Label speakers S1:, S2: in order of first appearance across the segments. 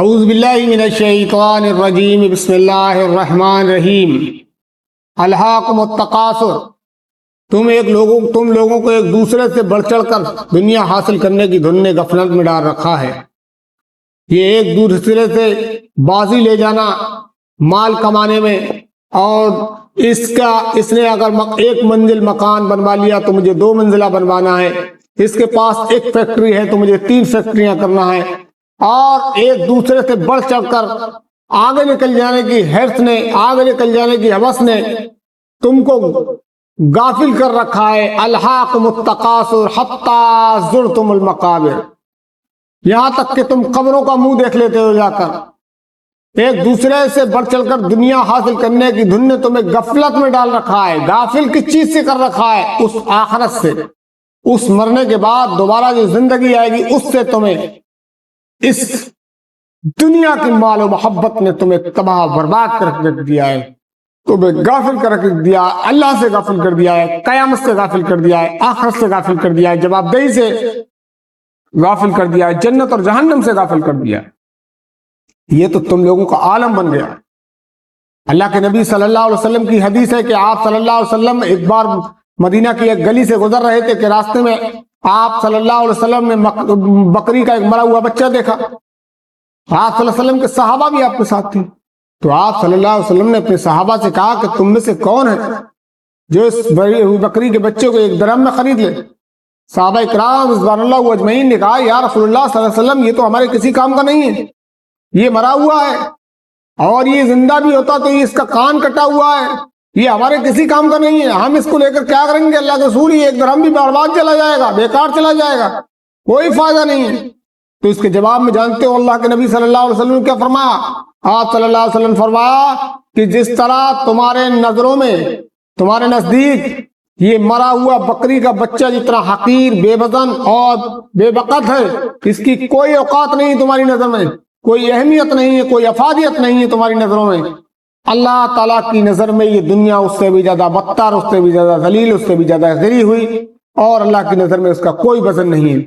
S1: اعوذ باللہ من الشیطان الرجیم بسم اللہ الرحمن الرحیم الہاکم التکاثر تم لوگوں کو ایک دوسرے سے بڑھ چڑھ کر دنیا حاصل کرنے کی دھن نے غفلت میں ڈال رکھا ہے۔ یہ ایک دوسرے سے بازی لے جانا مال کمانے میں، اور اس نے اگر ایک منزل مکان بنوا لیا تو مجھے 2 منزلہ بنوانا ہے، اس کے پاس ایک فیکٹری ہے تو مجھے 3 فیکٹریاں کرنا ہے، اور ایک دوسرے سے بڑھ چڑھ کر آگے نکل جانے کی حرص نے، آگے نکل جانے کی ہوس نے تم کو غافل کر رکھا ہے۔ الہاکم التکاثر حتی زرتم المقابر، یہاں تک کہ تم قبروں کا منہ دیکھ لیتے ہو جا کر۔ ایک دوسرے سے بڑھ چڑھ کر دنیا حاصل کرنے کی دھن نے تمہیں غفلت میں ڈال رکھا ہے۔ غافل کس چیز سے کر رکھا ہے؟ اس آخرت سے، اس مرنے کے بعد دوبارہ جو زندگی آئے گی اس سے تمہیں، اس دنیا کی مال و محبت نے تمہیں تباہ برباد کر رکھ دیا ہے، تمہیں غافل کر رکھ دیا، اللہ سے غافل کر دیا ہے، قیامت سے غافل کر دیا ہے، آخرت سے غافل کر دیا ہے، جواب دہی سے غافل کر دیا ہے، جنت اور جہنم سے غافل کر دیا ہے۔ یہ تو تم لوگوں کا عالم بن گیا۔ اللہ کے نبی صلی اللہ علیہ وسلم کی حدیث ہے کہ آپ صلی اللہ علیہ وسلم ایک بار مدینہ کی ایک گلی سے گزر رہے تھے کہ راستے میں آپ صلی اللہ علیہ وسلم نے بکری کا ایک مرا ہوا بچہ دیکھا۔ آپ صلی اللہ علیہ وسلم کے صحابہ بھی آپ کے ساتھ تھے، تو آپ صلی اللہ علیہ وسلم نے اپنے صحابہ سے کہا کہ تم میں سے کون ہے جو اس بکری کے بچے کو ایک درہم میں خرید لے؟ صحابہ کرام رضوان اللہ اجمعین نے کہا یا رسول اللہ صلی اللہ علیہ وسلم یہ تو ہمارے کسی کام کا نہیں ہے، یہ مرا ہوا ہے، اور یہ زندہ بھی ہوتا تو یہ اس کا کان کٹا ہوا ہے، یہ ہمارے کسی کام کا نہیں ہے، ہم اس کو لے کر کیا کریں گے؟ اللہ کے رسول یہ ایک درہم بھی برباد چلا جائے گا، بیکار چلا جائے گا، کوئی فائدہ نہیں ہے۔ تو اس کے جواب میں جانتے ہو اللہ کے نبی صلی اللہ علیہ وسلم نے کیا فرمایا؟ آپ صلی اللہ علیہ وسلم فرمایا کہ جس طرح تمہارے نظروں میں، تمہارے نزدیک یہ مرا ہوا بکری کا بچہ جتنا حقیر، بے وزن اور بے وقت ہے، اس کی کوئی اوقات نہیں تمہاری نظر میں، کوئی اہمیت نہیں ہے، کوئی افادیت نہیں ہے تمہاری نظروں میں، اللہ تعالیٰ کی نظر میں یہ دنیا اس سے بھی زیادہ بدتر، اس سے بھی زیادہ ذلیل، اس سے بھی زیادہ غری ہوئی، اور اللہ کی نظر میں اس کا کوئی وزن نہیں ہے۔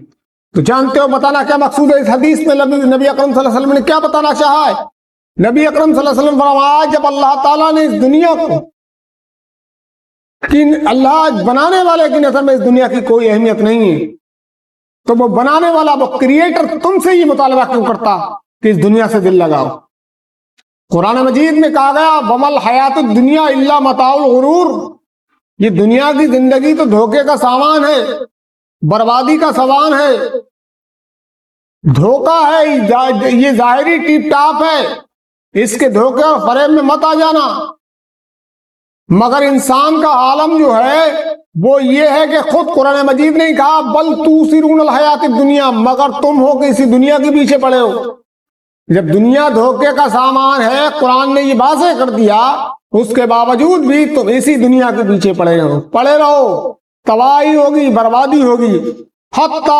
S1: تو جانتے ہو بتانا کیا مقصود ہے اس حدیث میں؟ نبی اکرم صلی اللہ علیہ وسلم نے کیا بتانا چاہا ہے؟ نبی اکرم صلی اللہ علیہ وسلم فرمایا جب اللہ تعالیٰ نے اس دنیا کو، اللہ بنانے والے کی نظر میں اس دنیا کی کوئی اہمیت نہیں ہے، تو وہ بنانے والا، وہ کریٹر تم سے یہ مطالبہ کیوں کرتا کہ اس دنیا سے دل لگاؤ؟ قرآن مجید میں کہا گیا وَمَا الْحَيَاةُ الدُّنْيَا إِلَّا مَتَاعُ الْغُرُورِ، یہ دنیا کی زندگی تو دھوکے کا سامان ہے، بربادی کا سامان ہے، دھوکہ ہے، یہ ظاہری ٹیپ ٹاپ ہے، اس کے دھوکے اور فریب میں مت آ جانا۔ مگر انسان کا عالم جو ہے وہ یہ ہے کہ خود قرآن مجید نے کہا بل توثرون الحیات الدنیا، مگر تم ہو کہ اسی دنیا کے پیچھے پڑے ہو۔ جب دنیا دھوکے کا سامان ہے، قرآن نے یہ واضح کر دیا، اس کے باوجود بھی تم اسی دنیا کے پیچھے پڑے رہو، تباہی ہوگی، بربادی ہوگی۔ حتی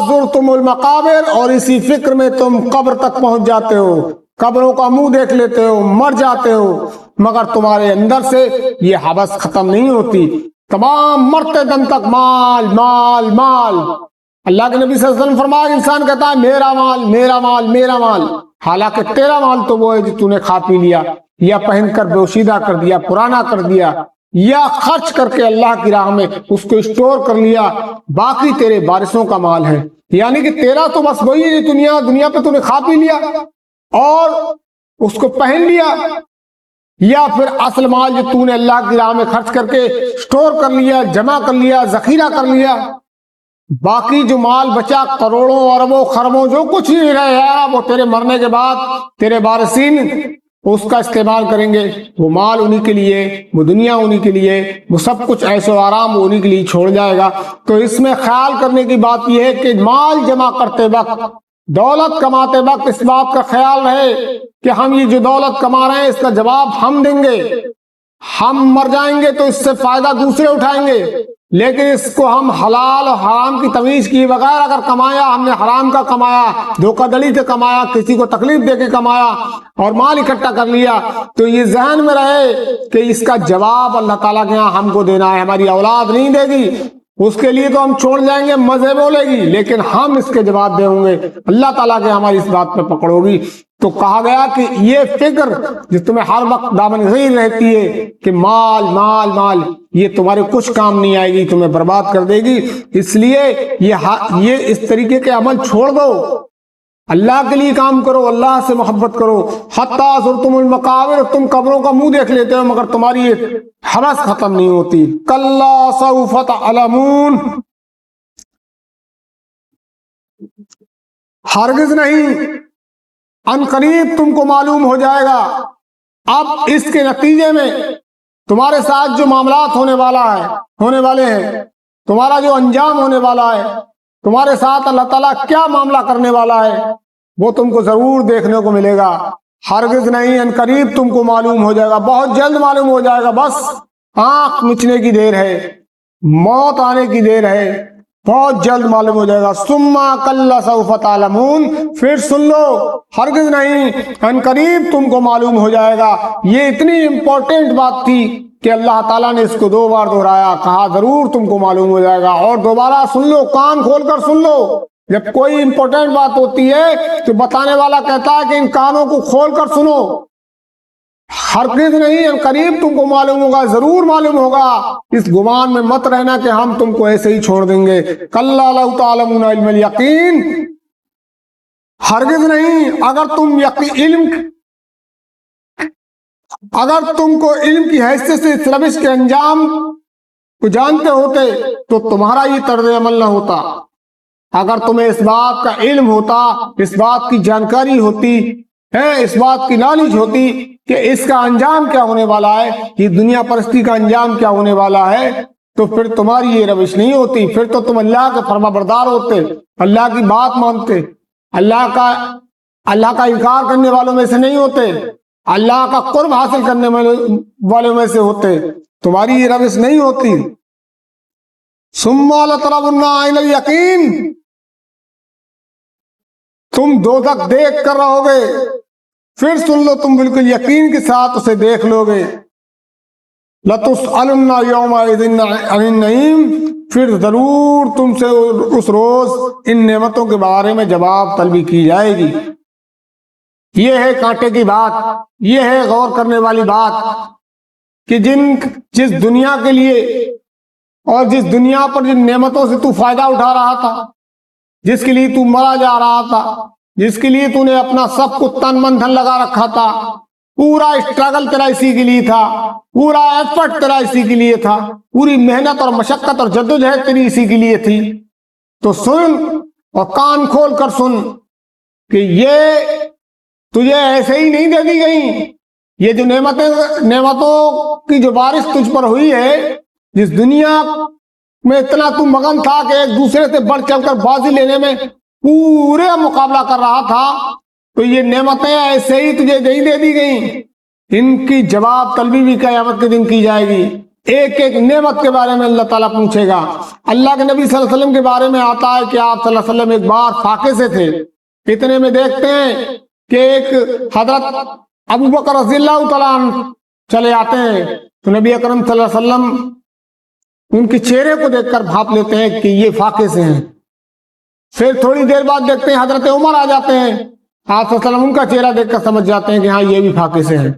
S1: زرتم المقابر، اور اسی فکر میں تم قبر تک پہنچ جاتے ہو، قبروں کا منہ دیکھ لیتے ہو، مر جاتے ہو، مگر تمہارے اندر سے یہ حوث ختم نہیں ہوتی، تمام مرتے دم تک مال مال مال۔ اللہ کے نبی صلی اللہ علیہ وسلم فرمایا انسان کہتا ہے میرا مال میرا مال میرا مال، حالانکہ تیرا مال تو وہ ہے جو تو نے کھا پی لیا، یا پہن کر بوشیدہ کر دیا، پرانا کر دیا، یا خرچ کر کے اللہ کی راہ میں اس کو اسٹور کر لیا، باقی تیرے وارثوں کا مال ہے۔ یعنی کہ تیرا تو بس وہی ہے جو دنیا پہ تو نے کھا پی لیا اور اس کو پہن لیا، یا پھر اصل مال جو تو نے اللہ کی راہ میں خرچ کر کے اسٹور کر لیا، جمع کر لیا، ذخیرہ کر لیا، باقی جو مال بچا کروڑوں اربوں خربوں جو کچھ ہی رہے گا وہ تیرے مرنے کے بعد تیرے وارثین اس کا استعمال کریں گے، وہ مال انہی کے لیے، وہ دنیا انہی کے لیے، وہ سب کچھ عیش و آرام انہی کے لیے چھوڑ جائے گا۔ تو اس میں خیال کرنے کی بات یہ ہے کہ مال جمع کرتے وقت، دولت کماتے وقت اس بات کا خیال رہے کہ ہم یہ جو دولت کما رہے ہیں اس کا جواب ہم دیں گے، ہم مر جائیں گے تو اس سے فائدہ دوسرے اٹھائیں گے، لیکن اس کو ہم حلال اور حرام کی تمیز کیے بغیر اگر کمایا، ہم نے حرام کا کمایا، دھوکہ دڑی سے کمایا، کسی کو تکلیف دے کے کمایا اور مال اکٹھا کر لیا، تو یہ ذہن میں رہے کہ اس کا جواب اللہ تعالیٰ کے یہاں ہم کو دینا ہے، ہماری اولاد نہیں دے گی، اس کے لیے تو ہم چھوڑ جائیں گے، مزے بولے گی، لیکن ہم اس کے جواب دیں گے، اللہ تعالیٰ کے ہماری اس بات پہ پکڑو گی۔ تو کہا گیا کہ یہ فکر جو تمہیں ہر وقت دامن گیر رہتی ہے کہ مال مال مال، یہ تمہارے کچھ کام نہیں آئے گی، تمہیں برباد کر دے گی، اس لیے یہ اس طریقے کے عمل چھوڑ دو، اللہ کے لیے کام کرو، اللہ سے محبت کرو۔ حتیٰ زرتم المقابر، تم قبروں کا منہ دیکھ لیتے ہو مگر تمہاری یہ حوث ختم نہیں ہوتی۔ کلا سوف تعلمون، ہرگز نہیں، ان قریب تم کو معلوم ہو جائے گا۔ اب اس کے نتیجے میں تمہارے ساتھ جو معاملات ہونے والے ہیں، تمہارا جو انجام ہونے والا ہے، تمہارے ساتھ اللہ تعالیٰ کیا معاملہ کرنے والا ہے، وہ تم کو ضرور دیکھنے کو ملے گا۔ ہرگز نہیں، ان قریب تم کو معلوم ہو جائے گا، بہت جلد معلوم ہو جائے گا، بس آنکھ مچنے کی دیر ہے، موت آنے کی دیر ہے، بہت جلد معلوم ہو جائے گا۔ ثم کلا سوف تعلمون، پھر سن لو، ہرگز نہیں، ان قریب تم کو معلوم ہو جائے گا۔ یہ اتنی امپورٹنٹ بات تھی کہ اللہ تعالیٰ نے اس کو 2 بار دہرایا، کہا ضرور تم کو معلوم ہو جائے گا، اور دوبارہ سن لو، کان کھول کر سن لو۔ جب کوئی امپورٹنٹ بات ہوتی ہے تو بتانے والا کہتا ہے کہ ان کانوں کو کھول کر سنو۔ ہرگز نہیں، ان قریب تم کو معلوم ہوگا، ضرور معلوم ہوگا، اس گمان میں مت رہنا کہ ہم تم کو ایسے ہی چھوڑ دیں گے۔ کلا لو تعلمون علم الیقین، ہرگز نہیں، اگر تم کو علم کی حیثیت سے اس روش کے انجام کو جانتے ہوتے تو تمہارا یہ طرز عمل نہ ہوتا۔ اگر تمہیں اس بات کا علم ہوتا، اس بات کی جانکاری ہوتی ہے، اس بات کی نالج ہوتی کہ اس کا انجام کیا ہونے والا ہے، یہ دنیا پرستی کا انجام کیا ہونے والا ہے، تو پھر تمہاری یہ روش نہیں ہوتی، پھر تو تم اللہ کے فرما بردار ہوتے، اللہ کی بات مانتے، اللہ کا انکار کرنے والوں میں سے نہیں ہوتے، اللہ کا قرب حاصل کرنے والوں میں سے ہوتے، تمہاری یہ روش نہیں ہوتی۔ ثم لترون عین الیقین، تم دوزخ دیکھ کر رہو گے، پھر سن لو، تم بالکل یقین کے ساتھ اسے دیکھ لو گے۔ لَتُسْأَلُنَّ يَوْمَئِذٍ عَنِ النَّعِيمِ، پھر ضرور تم سے اس روز ان نعمتوں کے بارے میں جواب طلبی کی جائے گی۔ یہ ہے کانٹے کی بات، یہ ہے غور کرنے والی بات کہ جس دنیا کے لیے اور جس دنیا پر جن نعمتوں سے تو فائدہ اٹھا رہا تھا، جس کے لیے تو مرا جا رہا تھا، جس کے لیے تو نے اپنا سب کچھ تن من دھن لگا رکھا تھا، پورا اسٹرگل تیرا اسی کے لیے تھا، پورا ایفرٹ تیرا اسی کے لیے تھا، پوری محنت اور مشقت اور جدوجہد تیری اسی کے لیے تھی، تو سن اور کان کھول کر سن کہ یہ تجھے ایسے ہی نہیں دے دی گئی۔ یہ جو نعمتوں کی جو بارش تجھ پر ہوئی ہے، جس دنیا میں اتنا تو مگن تھا کہ ایک دوسرے سے بڑھ چڑھ کر بازی لینے میں پورے مقابلہ کر رہا تھا، تو یہ نعمتیں ایسے ہی تجھے نہیں دے دی گئیں، ان کی جواب طلبی بھی قیامت کے دن کی جائے گی۔ ایک ایک نعمت کے بارے میں اللہ تعالیٰ پوچھے گا۔ اللہ کے نبی صلی اللہ علیہ وسلم کے بارے میں آتا ہے کہ آپ صلی اللہ علیہ وسلم ایک بار فاقے سے تھے، اتنے میں دیکھتے ہیں کہ ایک حضرت ابو بکر رضی اللہ تعالیٰ عنہ چلے آتے ہیں، تو نبی اکرم صلی اللہ علیہ وسلم ان کے چہرے کو دیکھ کر بھاپ لیتے ہیں کہ یہ فاقے سے ہیں۔ پھر تھوڑی دیر بعد دیکھتے ہیں حضرت عمر آ جاتے ہیں، آپ صلی اللہ علیہ وسلم ان کا چہرہ دیکھ کر سمجھ جاتے ہیں کہ ہاں یہ بھی فاقے سے ہیں۔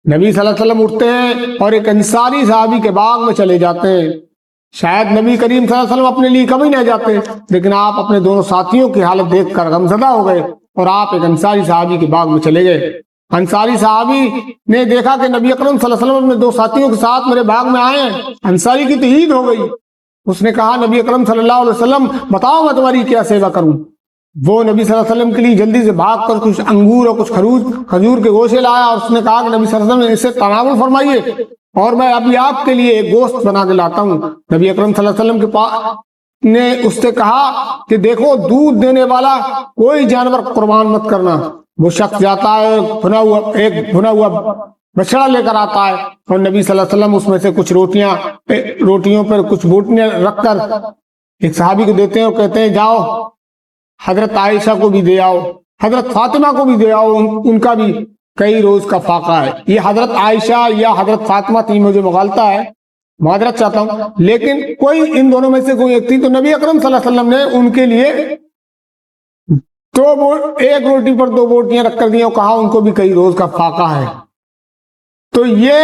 S1: نبی صلی اللہ علیہ وسلم اٹھتے ہیں اور ایک انصاری صحابی کے باغ میں چلے جاتے ہیں۔ شاید نبی کریم صلی اللہ علیہ وسلم اپنے لیے کبھی نہ جاتے، لیکن آپ اپنے دونوں ساتھیوں کی حالت دیکھ کر غمزدہ ہو گئے اور آپ ایک انصاری صحابی کے باغ میں چلے گئے۔ انصاری صحابی نے دیکھا کہ نبی اکرم صلی اللہ علیہ وسلم اپنے 2 ساتھیوں کے ساتھ میرے باغ میں آئے ہیں، انصاری کی تو عید ہو گئی۔ اس نے کہا نبی اکرم صلی اللہ علیہ وسلم بتاؤ میں تمہاری کیا سیوا کروں۔ وہ نبی صلی اللہ علیہ وسلم کے لیے جلدی سے بھاگ کر کچھ انگور اور کچھ کھجور کے گوشے لایا، اور اس نے کہا کہ نبی صلی اللہ علیہ وسلم اسے تناول فرمائیے اور میں ابھی آپ کے لیے ایک گوشت بنا کے لاتا ہوں۔ نبی اکرم صلی اللہ علیہ وسلم کے پاس نے اس سے کہا کہ دیکھو، دودھ دینے والا کوئی جانور قربان مت کرنا۔ وہ شخص جاتا ہے، ایک بھنا ہوا بچڑا لے کر آتا ہے، اور نبی صلی اللہ علیہ وسلم اس میں سے کچھ روٹیوں پر کچھ بوٹیاں رکھ کر ایک صحابی کو دیتے ہیں اور کہتے ہیں جاؤ حضرت عائشہ کو بھی دے آؤ، حضرت فاطمہ کو بھی دے آؤ، ان کا بھی کئی روز کا فاقہ ہے۔ یہ حضرت عائشہ یا حضرت فاطمہ تھی، مجھے مغالطہ ہے، معذرت چاہتا ہوں، لیکن کوئی ان دونوں میں سے کوئی ایک تھی تو نبی اکرم صلی اللہ علیہ وسلم نے ان کے لیے ایک روٹی پر 2 بوٹیاں رکھ کر دی اور کہا ان کو بھی کئی روز کا فاقہ ہے۔ تو یہ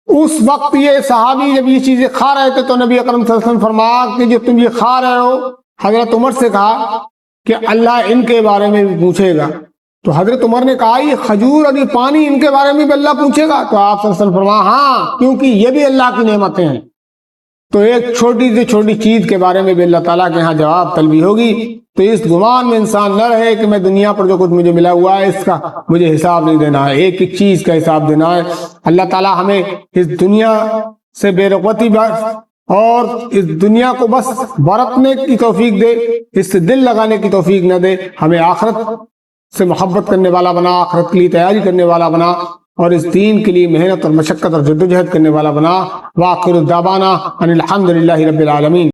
S1: اس وقت یہ صحابی جب یہ چیزیں کھا رہے تھے تو نبی اکرم صلی اللہ علیہ وسلم فرمایا کہ جو تم یہ کھا رہے ہو، حضرت عمر سے کہا کہ اللہ ان کے بارے میں بھی پوچھے گا۔ تو حضرت عمر نے کہا یہ کھجور اور یہ پانی ان کے بارے میں بھی اللہ پوچھے گا؟ تو آپ صلی اللہ علیہ وسلم فرمایا ہاں، کیونکہ یہ بھی اللہ کی نعمتیں ہیں۔ تو ایک چھوٹی سے چھوٹی چیز کے بارے میں بھی اللہ تعالیٰ کے ہاں جواب طلبی ہوگی۔ تو اس گمان میں انسان نہ رہے کہ میں دنیا پر جو کچھ مجھے ملا ہوا ہے اس کا مجھے حساب نہیں دینا ہے، ایک ایک چیز کا حساب دینا ہے۔ اللہ تعالیٰ ہمیں اس دنیا سے بے رغبتی اور اس دنیا کو بس برتنے کی توفیق دے، اس سے دل لگانے کی توفیق نہ دے، ہمیں آخرت سے محبت کرنے والا بنا، آخرت کے لیے تیاری کرنے والا بنا، اور اس دین کے لیے محنت اور مشقت اور جدوجہد کرنے والا بنا۔ وآخر دعوانا ان الحمد للہ رب العالمین۔